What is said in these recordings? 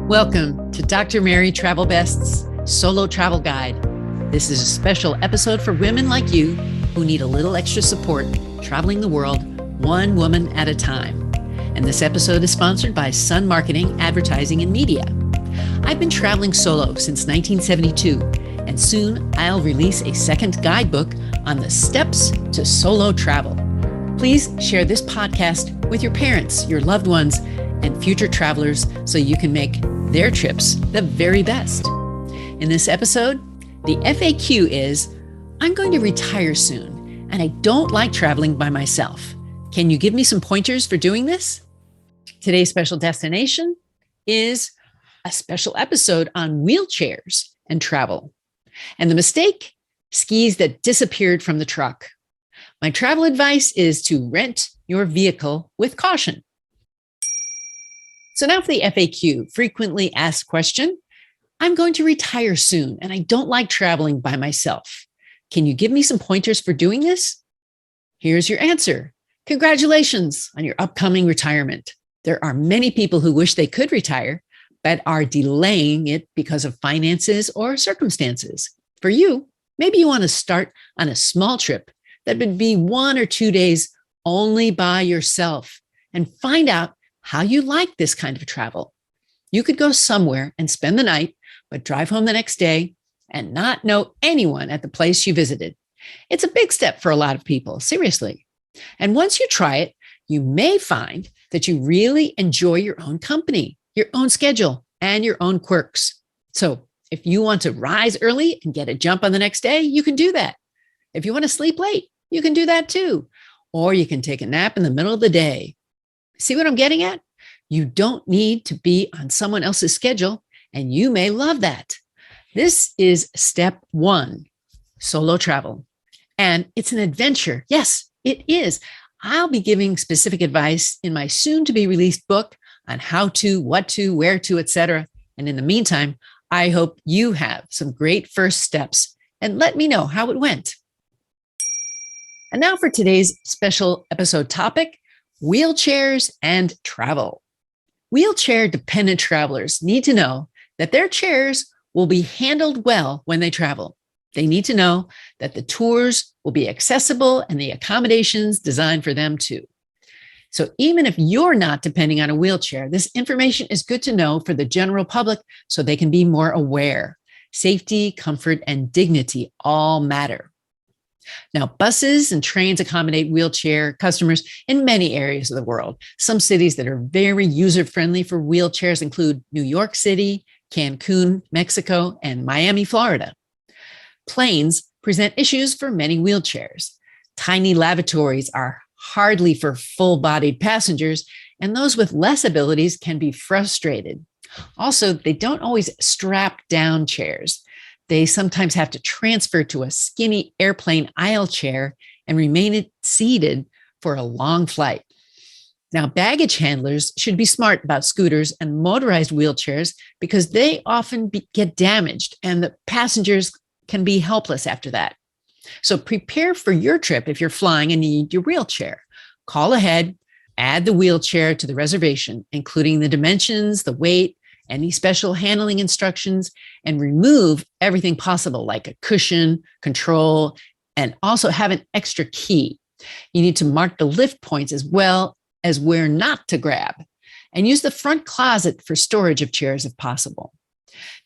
Welcome to Dr. Mary Travelbest's Solo Travel Guide. This is a special episode for women like you who need a little extra support traveling the world one woman at a time. And this episode is sponsored by Sun Marketing, Advertising, and Media. I've been traveling solo since 1972, and soon I'll release a second guidebook on the steps to solo travel. Please share this podcast with your parents, your loved ones, and future travelers so you can make their trips the very best. In this episode, the FAQ is, I'm going to retire soon, and I don't like traveling by myself. Can you give me some pointers for doing this? Today's special destination is a special episode on wheelchairs and travel. And the mistake, skis that disappeared from the truck. My travel advice is to rent your vehicle with caution. So now for the FAQ, frequently asked question. I'm going to retire soon and I don't like traveling by myself. Can you give me some pointers for doing this? Here's your answer. Congratulations on your upcoming retirement. There are many people who wish they could retire, but are delaying it because of finances or circumstances. For you, maybe you want to start on a small trip that would be 1 or 2 days only by yourself and find out how you like this kind of travel. You could go somewhere and spend the night, but drive home the next day and not know anyone at the place you visited. It's a big step for a lot of people, seriously. And once you try it, you may find that you really enjoy your own company, your own schedule, and your own quirks. So if you want to rise early and get a jump on the next day, you can do that. If you want to sleep late, you can do that too. Or you can take a nap in the middle of the day. See what I'm getting at? You don't need to be on someone else's schedule, and you may love that. This is step 1, solo travel. And it's an adventure. Yes, it is. I'll be giving specific advice in my soon-to-be released book on how to, what to, where to, etc. And in the meantime, I hope you have some great first steps and let me know how it went. And now for today's special episode topic, wheelchairs and travel. Wheelchair-dependent travelers need to know that their chairs will be handled well when they travel. They need to know that the tours will be accessible and the accommodations designed for them too. So even if you're not depending on a wheelchair, this information is good to know for the general public so they can be more aware. Safety, comfort, and dignity all matter. Now, buses and trains accommodate wheelchair customers in many areas of the world. Some cities that are very user-friendly for wheelchairs include New York City, Cancun, Mexico, and Miami, Florida. Planes present issues for many wheelchairs. Tiny lavatories are hardly for full-bodied passengers, and those with less abilities can be frustrated. Also, they don't always strap down chairs. They sometimes have to transfer to a skinny airplane aisle chair and remain seated for a long flight. Now, baggage handlers should be smart about scooters and motorized wheelchairs because they often get damaged and the passengers can be helpless after that. So prepare for your trip if you're flying and need your wheelchair. Call ahead, add the wheelchair to the reservation, including the dimensions, the weight, any special handling instructions, and remove everything possible like a cushion, control, and also have an extra key. You need to mark the lift points as well as where not to grab, and use the front closet for storage of chairs if possible.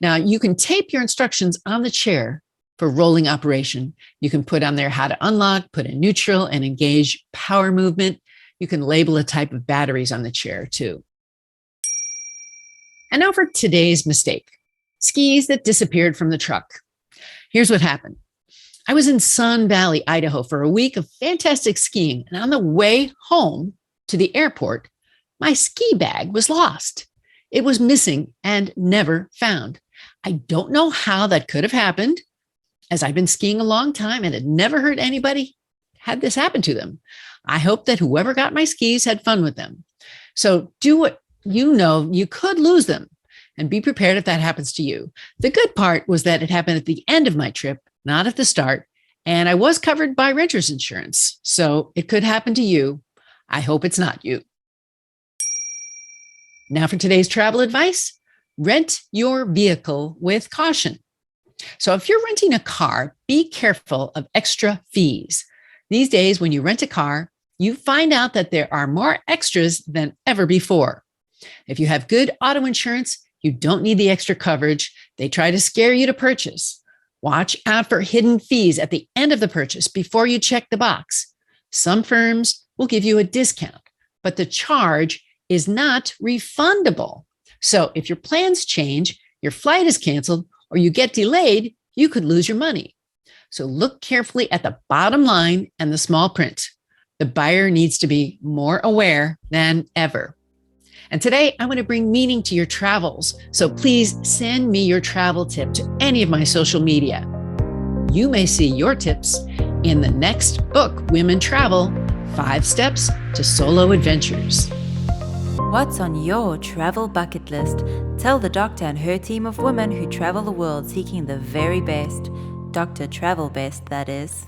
Now, you can tape your instructions on the chair for rolling operation. You can put on there how to unlock, put in neutral, and engage power movement. You can label a type of batteries on the chair too. And now for today's mistake, skis that disappeared from the truck. Here's what happened. I was in Sun Valley, Idaho for a week of fantastic skiing. And on the way home to the airport, my ski bag was lost. It was missing and never found. I don't know how that could have happened, as I've been skiing a long time and had never heard anybody had this happen to them. I hope that whoever got my skis had fun with them. So do what you know you could lose them and be prepared if that happens to you. The good part was that it happened at the end of my trip, not at the start, and I was covered by renter's insurance. So it could happen to you. I hope it's not you. Now for today's travel advice, Rent your vehicle with caution. So if you're renting a car, be careful of extra fees. These days, when you rent a car, you find out that there are more extras than ever before. If you have good auto insurance, you don't need the extra coverage. They try to scare you to purchase. Watch out for hidden fees at the end of the purchase before you check the box. Some firms will give you a discount, but the charge is not refundable. So if your plans change, your flight is canceled, or you get delayed, you could lose your money. So look carefully at the bottom line and the small print. The buyer needs to be more aware than ever. And today, I want to bring meaning to your travels. So please send me your travel tip to any of my social media. You may see your tips in the next book, Women Travel: 5 Steps to Solo Adventures. What's on your travel bucket list? Tell the doctor and her team of women who travel the world seeking the very best. Dr. Travelbest, that is.